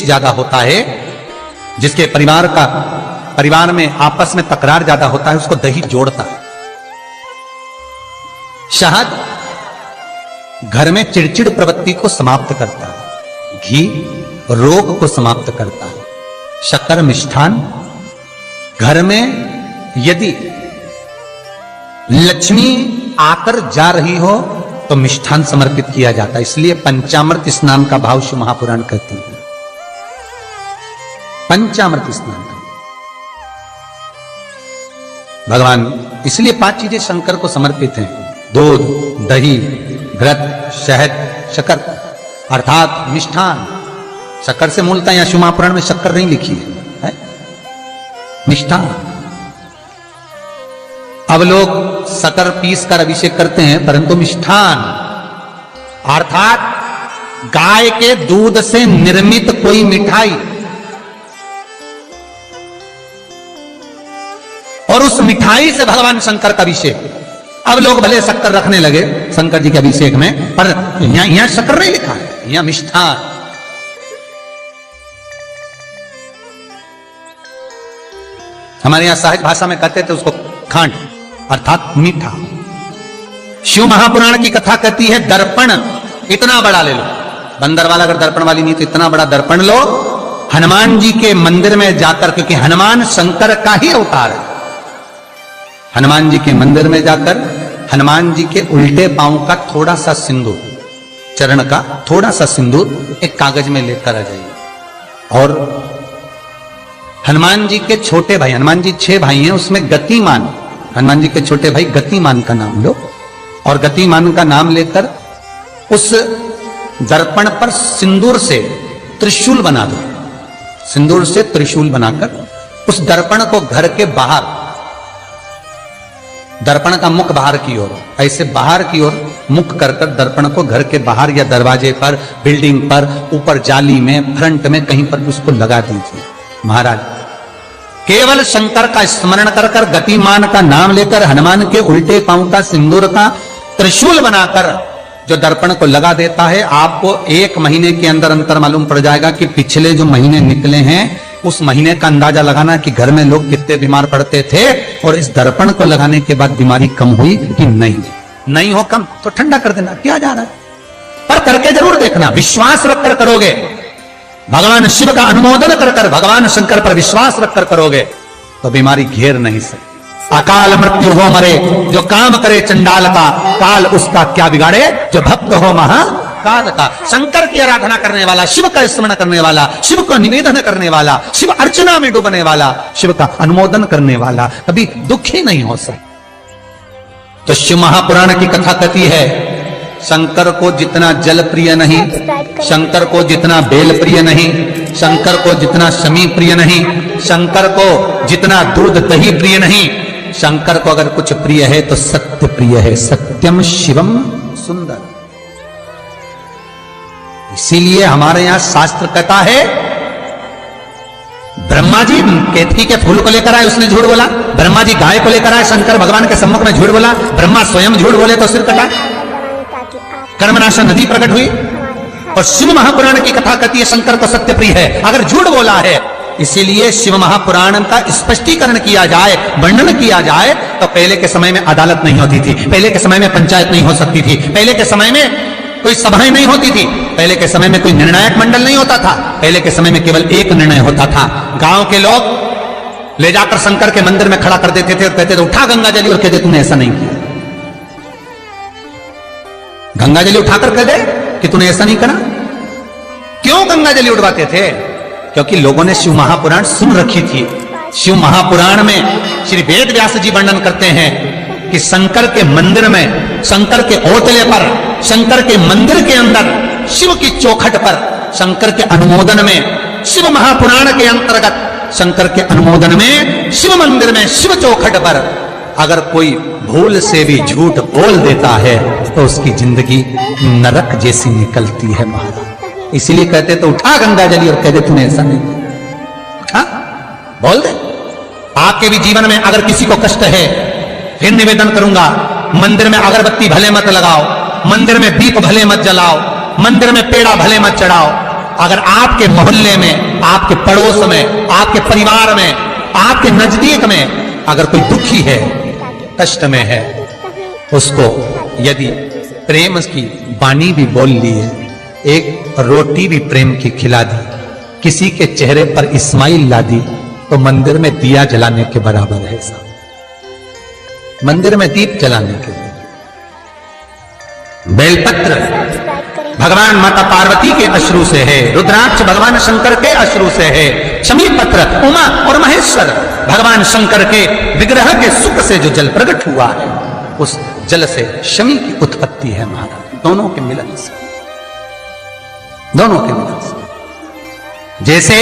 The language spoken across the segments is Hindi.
द्वेष ज्यादा होता है, जिसके परिवार में आपस में तकरार ज्यादा होता है, उसको दही जोड़ता है। शहद घर में चिड़चिड़ प्रवृत्ति को समाप्त करता है, घी रोग को समाप्त करता है, शक्कर मिष्ठान घर में यदि लक्ष्मी आकर जा रही हो तो मिष्ठान समर्पित किया जाता है। इसलिए पंचामृत स्नान का भाव शिव महापुराण कहती है। पंचामृत स्नान भगवान, इसलिए 5 चीजें शंकर को समर्पित हैं: दूध, दही, घृत, शहद, शक्कर अर्थात मिष्ठान। शक्कर से मूलतः यहां शिव महापुराण में शक्कर नहीं लिखी है, मिष्ठान। अब लोग शक्कर पीस कर अभिषेक करते हैं, परंतु मिष्ठान अर्थात गाय के दूध से निर्मित कोई मिठाई, और उस मिठाई से भगवान शंकर का अभिषेक। अब लोग भले शक्कर रखने लगे शंकर जी के अभिषेक में, पर यहां शक्कर नहीं लिखा है, यहां मिष्ठान। हमारे यहां साहित्य भाषा में कहते थे उसको खांड, अर्थात मीठा। शिव महापुराण की कथा कहती है दर्पण इतना बड़ा ले लो, बंदर वाला अगर दर्पण वाली नहीं तो इतना बड़ा दर्पण लो, हनुमान जी के मंदिर में जाकर, क्योंकि हनुमान शंकर का ही अवतार है, हनुमान जी के मंदिर में जाकर हनुमान जी के उल्टे पांव का थोड़ा सा सिंदूर, चरण का थोड़ा सा सिंदूर एक कागज में लेकर आ जाइए, और हनुमान जी के छोटे भाई, हनुमान जी 6 भाई हैं, उसमें गतिमान, हनुमान जी के छोटे भाई गतिमान का नाम लो, और गतिमान का नाम लेकर उस दर्पण पर सिंदूर से त्रिशूल बना दो। सिंदूर से त्रिशूल बनाकर उस दर्पण को घर के बाहर, दर्पण का मुख बाहर की ओर, ऐसे बाहर की ओर मुख कर दर्पण को घर के बाहर या दरवाजे पर, बिल्डिंग पर, ऊपर जाली में, फ्रंट में कहीं पर उसको लगा दीजिए। महाराज केवल शंकर का स्मरण कर गतिमान का नाम लेकर हनुमान के उल्टे पांव का सिंदूर का त्रिशूल बनाकर जो दर्पण को लगा देता है, आपको 1 महीने के अंदर अंतर मालूम पड़ जाएगा कि पिछले जो महीने निकले हैं उस महीने का अंदाजा लगाना कि घर में लोग कितने बीमार पड़ते थे, और इस दर्पण को लगाने के बाद बीमारी कम हुई कि नहीं हो कम तो ठंडा कर देना, क्या जा रहा है, पर करके जरूर देखना, विश्वास रखकर करोगे, भगवान शिव का अनुमोदन कर भगवान शंकर पर विश्वास रखकर करोगे तो बीमारी घेर नहीं सकती। अकाल मृत्यु हो मरे जो काम करे चंडाल का, काल उसका क्या बिगाड़े जो भक्त हो महाकाल का। शंकर की आराधना करने वाला, शिव का स्मरण करने वाला, शिव को निवेदन करने वाला, शिव अर्चना में डूबने वाला, शिव का अनुमोदन करने वाला कभी दुखी नहीं हो सकता। तो शिव महापुराण की कथा कहती है शंकर को जितना जल प्रिय नहीं, शंकर को जितना बेल प्रिय नहीं, शंकर को जितना शमी प्रिय नहीं, शंकर को जितना दूध दही प्रिय नहीं, शंकर को अगर कुछ प्रिय है तो सत्य प्रिय है। सत्यम शिवम सुंदर। इसीलिए हमारे यहां शास्त्र कहता है, ब्रह्मा जी केतकी के फूल को लेकर आए, उसने झूठ बोला। ब्रह्मा जी गाय को लेकर आए, शंकर भगवान के सम्मुख में झूठ बोला। ब्रह्मा स्वयं झूठ बोले तो सिर कटा, कर्मनाशा नदी प्रकट हुई। और शिव महापुराण की कथा कहती है शंकर को सत्य प्रिय है, अगर झूठ बोला है। इसीलिए शिव महापुराण का स्पष्टीकरण किया जाए, वर्णन किया जाए, तो पहले के समय में अदालत नहीं होती थी, पहले के समय में पंचायत नहीं हो सकती थी, पहले के समय में कोई सभाएं नहीं होती थी, पहले के समय में कोई निर्णायक मंडल नहीं होता था, पहले के समय में केवल एक निर्णय होता था। गांव के लोग ले जाकर शंकर के मंदिर में खड़ा कर देते थे और कहते थे उठा गंगा जली, और कहते तूने ऐसा नहीं किया। गंगा जली उठाकर कह दे कि तूने ऐसा नहीं करा। क्यों गंगा जली उठवाते थे? क्योंकि लोगों ने शिव महापुराण सुन रखी थी। शिव महापुराण में श्री वेद व्यास जी वर्णन करते हैं कि शंकर के मंदिर में, शंकर के ओटले पर, शंकर के मंदिर के अंदर, शिव की चौखट पर, शंकर के अनुमोदन में, शिव महापुराण के अंतर्गत शंकर के अनुमोदन में, शिव मंदिर में, शिव चौखट पर अगर कोई भूल से भी झूठ बोल देता है तो उसकी जिंदगी नरक जैसी निकलती है महाराज। इसीलिए कहते तो उठा गंगा जली और कह दे तूने ऐसा नहीं किया, बोल दे। आपके भी जीवन में अगर किसी को कष्ट है, फिर निवेदन करूंगा, मंदिर में अगरबत्ती भले मत लगाओ, मंदिर में दीप भले मत जलाओ, मंदिर में पेड़ा भले मत चढ़ाओ, अगर आपके मोहल्ले में, आपके पड़ोस में, आपके परिवार में, आपके नजदीक में अगर कोई दुखी है, कष्ट में है, उसको यदि प्रेम की वाणी भी बोल ली है, एक रोटी भी प्रेम की खिला दी, किसी के चेहरे पर इस्माइल ला दी, तो मंदिर में दिया जलाने के बराबर है साहब। मंदिर में दीप जलाने के लिए बेलपत्र भगवान माता पार्वती के अश्रु से है, रुद्राक्ष भगवान शंकर के अश्रु से है, शमी पत्र उमा और महेश्वर भगवान शंकर के विग्रह के सुख से जो जल प्रकट हुआ है, उस जल से शमी की उत्पत्ति है महाराज। दोनों के मिलन से, दोनों के मिलन से। जैसे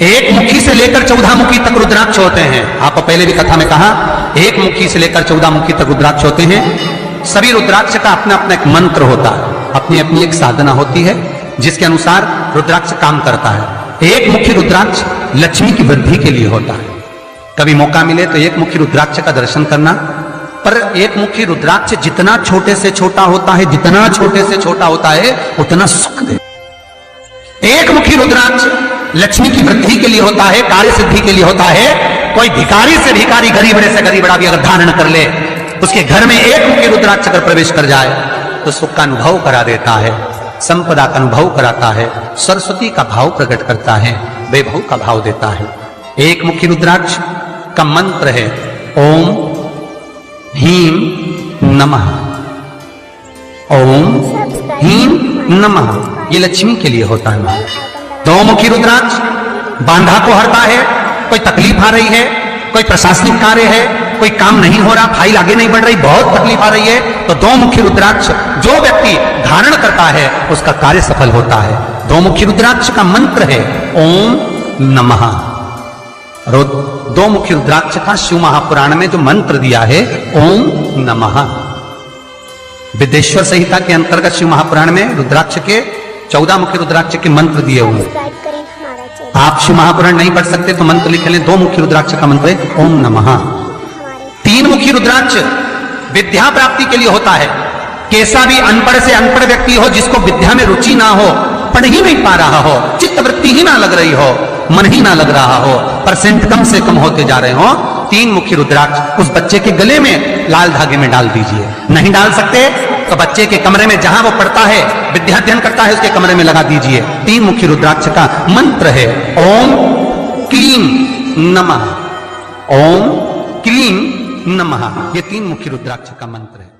एक मुखी से लेकर 14 मुखी तक रुद्राक्ष होते हैं, आप पहले भी कथा में कहा, एक मुखी से लेकर 14 मुखी तक रुद्राक्ष होते हैं। सभी रुद्राक्ष का अपना अपना एक मंत्र होता है, अपनी अपनी एक साधना होती है जिसके अनुसार रुद्राक्ष काम करता है। एक मुखी रुद्राक्ष लक्ष्मी की वृद्धि के लिए होता है। कभी मौका मिले तो एक मुखी रुद्राक्ष का दर्शन करना, पर एक मुखी रुद्राक्ष जितना छोटे से छोटा होता है, जितना छोटे से छोटा होता है, उतना सुख दे। एक मुखी रुद्राक्ष लक्ष्मी की वृद्धि के लिए होता है, कार्य सिद्धि के लिए होता है। कोई भिखारी से भिखारी, गरीबड़े से गरीबड़ा भी अगर धारण कर ले, उसके घर में एक मुखी रुद्राक्ष अगर प्रवेश कर जाए तो सुख का अनुभव करा देता है, संपदा का अनुभव कराता है, सरस्वती का भाव प्रकट करता है, वैभव का भाव देता है। एक मुखी रुद्राक्ष का मंत्र है ओम ह्रीं नमः, ओम ह्रीं नमः। ये लक्ष्मी के लिए होता है। दो मुखी रुद्राक्ष बांधा को हरता है। कोई तकलीफ आ रही है, कोई प्रशासनिक कार्य है, कोई काम नहीं हो रहा, फाइल आगे नहीं बढ़ रही, बहुत तकलीफ आ रही है, तो दो मुखी रुद्राक्ष जो व्यक्ति धारण करता है उसका कार्य सफल होता है। दो मुखी रुद्राक्ष का मंत्र है ओम नमः। दो मुखी रुद्राक्ष का शिव महापुराण में जो मंत्र दिया है ओम नमः। विदेश्वर संहिता के अंतर्गत शिव महापुराण में रुद्राक्ष के 14 मुखी रुद्राक्ष के मंत्र दिए हुए। आप शिव महापुराण नहीं पढ़ सकते तो मंत्र लिख लें। दो मुखी रुद्राक्ष का मंत्र है ओम नमः। तीन मुखी रुद्राक्ष विद्या प्राप्ति के लिए होता है। कैसा भी अनपढ़ से अनपढ़ व्यक्ति हो, जिसको विद्या में रुचि ना हो, पढ़ ही नहीं पा रहा हो, चित्त वृत्ति ही ना लग रही हो, मन ही ना लग रहा हो, परसेंट कम से कम होते जा रहे हो, तीन मुखी रुद्राक्ष उस बच्चे के गले में लाल धागे में डाल दीजिए। नहीं डाल सकते तो बच्चे के कमरे में जहां वो पढ़ता है, विद्याध्ययन करता है, उसके कमरे में लगा दीजिए। तीन मुखी रुद्राक्ष का मंत्र है ओम क्लीं नमः, ओम क्लीं नमः। ये तीन मुखी रुद्राक्ष का मंत्र है।